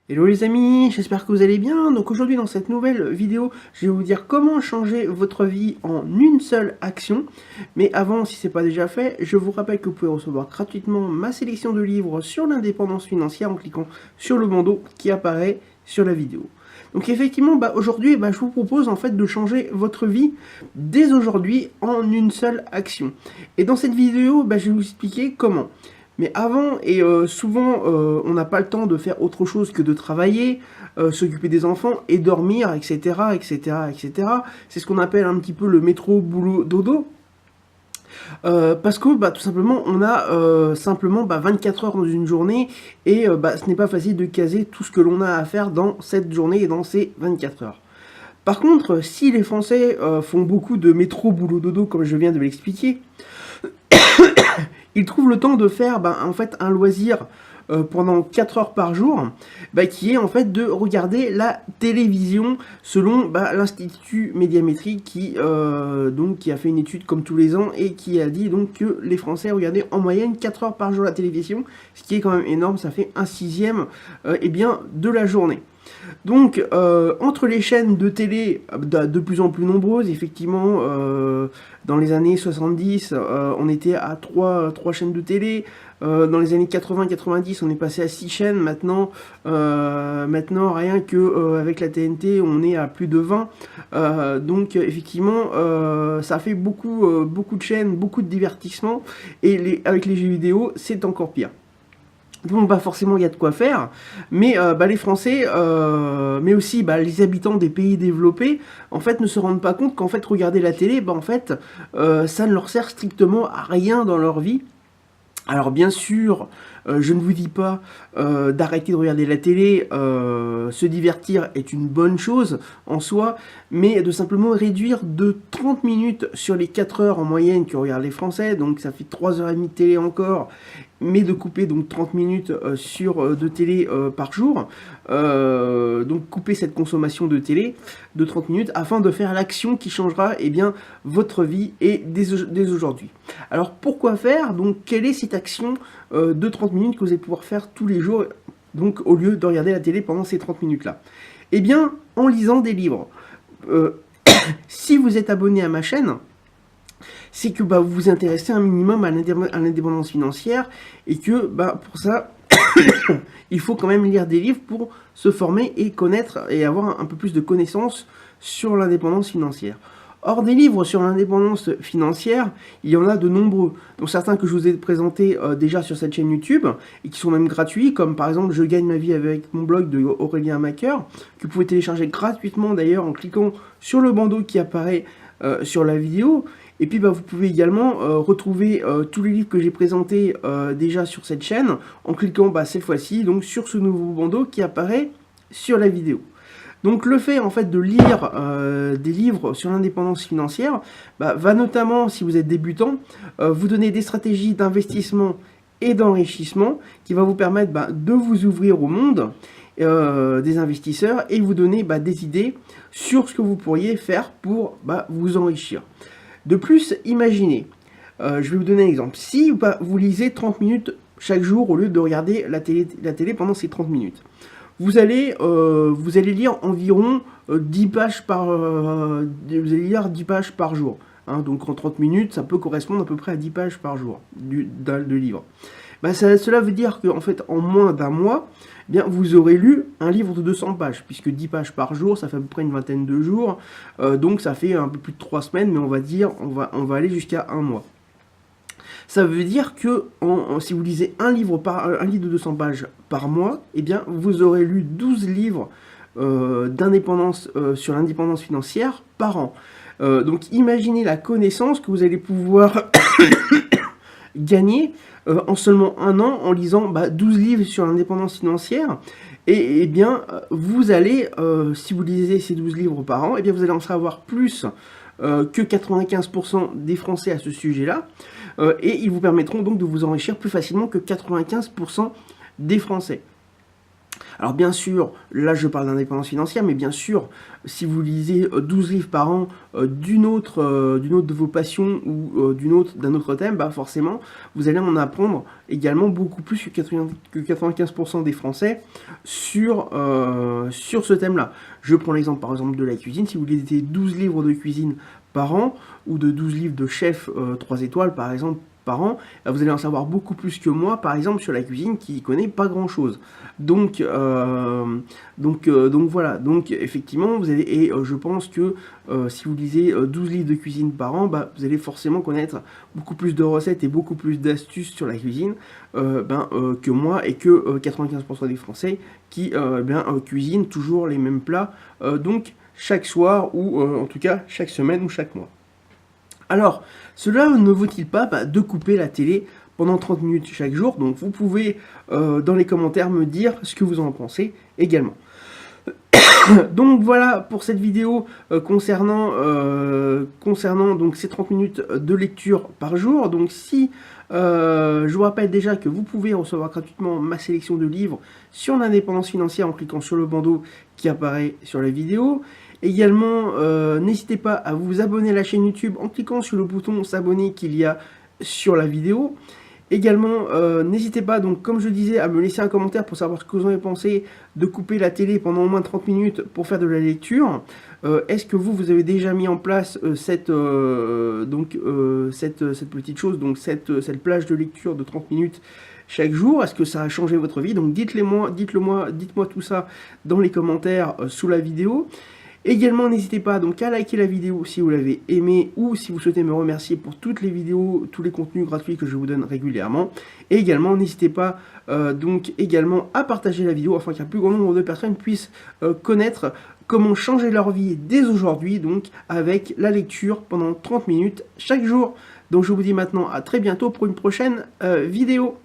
Hello les amis, j'espère que vous allez bien. Donc aujourd'hui dans cette nouvelle vidéo, je vais vous dire comment changer votre vie en une seule action. Mais avant, si ce n'est pas déjà fait, je vous rappelle que vous pouvez recevoir gratuitement ma sélection de livres sur l'indépendance financière en cliquant sur le bandeau qui apparaît sur la vidéo. Donc effectivement, aujourd'hui, je vous propose en fait de changer votre vie dès aujourd'hui en une seule action. Et dans cette vidéo, je vais vous expliquer comment. Mais avant, et souvent, on n'a pas le temps de faire autre chose que de travailler, s'occuper des enfants et dormir, etc., etc., etc. C'est ce qu'on appelle un petit peu le métro boulot dodo. Parce que tout simplement, on a simplement 24 heures dans une journée et ce n'est pas facile de caser tout ce que l'on a à faire dans cette journée et dans ces 24 heures. Par contre, si les Français font beaucoup de métro boulot dodo, comme je viens de l'expliquer, ils trouvent le temps de faire en fait un loisir pendant 4 heures par jour, qui est en fait de regarder la télévision selon l'Institut Médiamétrie qui a fait une étude comme tous les ans et qui a dit donc que les Français regardaient en moyenne 4 heures par jour la télévision, ce qui est quand même énorme, ça fait un sixième de la journée. Donc, entre les chaînes de télé de plus en plus nombreuses, effectivement, dans les années 70, on était à 3 chaînes de télé. Dans les années 80-90, on est passé à 6 chaînes. Maintenant, rien que avec la TNT, on est à plus de 20. Donc, effectivement, ça fait beaucoup de chaînes, beaucoup de divertissements. Et avec les jeux vidéo, c'est encore pire. Donc forcément il y a de quoi faire, mais les Français, mais aussi les habitants des pays développés, en fait ne se rendent pas compte qu'en fait regarder la télé, ça ne leur sert strictement à rien dans leur vie. Alors bien sûr, je ne vous dis pas d'arrêter de regarder la télé, se divertir est une bonne chose en soi, mais de simplement réduire de 30 minutes sur les 4 heures en moyenne que regardent les Français, donc ça fait 3h30 de télé encore, mais de couper donc 30 minutes de télé par jour, donc couper cette consommation de télé de 30 minutes afin de faire l'action qui changera votre vie et dès aujourd'hui. Alors pourquoi faire? Donc quelle est cette action de 30 minutes que vous allez pouvoir faire tous les jours, donc au lieu de regarder la télé pendant ces 30 minutes là? Eh bien en lisant des livres. Si vous êtes abonné à ma chaîne, c'est que vous vous intéressez un minimum à l'indépendance financière et que pour ça, il faut quand même lire des livres pour se former et connaître et avoir un peu plus de connaissances sur l'indépendance financière. Or, des livres sur l'indépendance financière, il y en a de nombreux. Donc certains que je vous ai présentés déjà sur cette chaîne YouTube et qui sont même gratuits, comme par exemple Je gagne ma vie avec mon blog de Aurélien Macker, que vous pouvez télécharger gratuitement d'ailleurs en cliquant sur le bandeau qui apparaît sur la vidéo. Et puis vous pouvez également retrouver tous les livres que j'ai présentés déjà sur cette chaîne en cliquant cette fois-ci donc sur ce nouveau bandeau qui apparaît sur la vidéo. Donc le fait en fait de lire des livres sur l'indépendance financière va notamment, si vous êtes débutant, vous donner des stratégies d'investissement et d'enrichissement qui va vous permettre de vous ouvrir au monde des investisseurs et vous donner des idées sur ce que vous pourriez faire pour vous enrichir. De plus, imaginez, je vais vous donner un exemple. Si vous lisez 30 minutes chaque jour au lieu de regarder la télé pendant ces 30 minutes, vous allez lire environ 10 pages par jour. Hein, donc en 30 minutes, ça peut correspondre à peu près à 10 pages par jour de livre. Cela veut dire qu'en fait, en moins d'un mois, vous aurez lu un livre de 200 pages, puisque 10 pages par jour, ça fait à peu près une vingtaine de jours, donc ça fait un peu plus de 3 semaines, mais on va aller jusqu'à un mois. Ça veut dire que si vous lisez un livre de 200 pages par mois, vous aurez lu 12 livres d'indépendance sur l'indépendance financière par an. Donc imaginez la connaissance que vous allez pouvoir gagner en seulement un an en lisant 12 livres sur l'indépendance financière. Et vous allez, si vous lisez ces 12 livres par an, vous allez en savoir plus que 95% des Français à ce sujet-là. Et ils vous permettront donc de vous enrichir plus facilement que 95% des Français. Alors bien sûr, là je parle d'indépendance financière, mais bien sûr, si vous lisez 12 livres par an d'une autre de vos passions ou d'un autre thème, bah forcément, vous allez en apprendre également beaucoup plus que 95% des Français sur ce thème-là. Je prends l'exemple par exemple de la cuisine. Si vous lisez 12 livres de cuisine par an, ou de 12 livres de chef 3 étoiles par exemple, par an, vous allez en savoir beaucoup plus que moi, par exemple, sur la cuisine, qui connaît pas grand-chose. Donc voilà, donc effectivement, vous allez, et je pense que si vous lisez 12 livres de cuisine par an, bah, vous allez forcément connaître beaucoup plus de recettes et beaucoup plus d'astuces sur la cuisine que moi et que 95% des Français qui cuisinent toujours les mêmes plats, donc chaque soir ou en tout cas chaque semaine ou chaque mois. Alors, cela ne vaut-il pas de couper la télé pendant 30 minutes chaque jour? Donc vous pouvez dans les commentaires me dire ce que vous en pensez également. Donc voilà pour cette vidéo concernant donc ces 30 minutes de lecture par jour. Donc si je vous rappelle déjà que vous pouvez recevoir gratuitement ma sélection de livres sur l'indépendance financière en cliquant sur le bandeau qui apparaît sur la vidéo. Également, n'hésitez pas à vous abonner à la chaîne YouTube en cliquant sur le bouton s'abonner qu'il y a sur la vidéo. Également, n'hésitez pas, donc comme je disais, à me laisser un commentaire pour savoir ce que vous en avez pensé de couper la télé pendant au moins 30 minutes pour faire de la lecture. Est-ce que vous avez déjà mis en place cette petite chose, donc cette plage de lecture de 30 minutes chaque jour? Est-ce que ça a changé votre vie? Donc dites-moi tout ça dans les commentaires sous la vidéo. Également, n'hésitez pas donc à liker la vidéo si vous l'avez aimée ou si vous souhaitez me remercier pour toutes les vidéos, tous les contenus gratuits que je vous donne régulièrement. Et également, n'hésitez pas également à partager la vidéo afin qu'un plus grand nombre de personnes puissent connaître comment changer leur vie dès aujourd'hui, donc avec la lecture pendant 30 minutes chaque jour. Donc je vous dis maintenant à très bientôt pour une prochaine vidéo.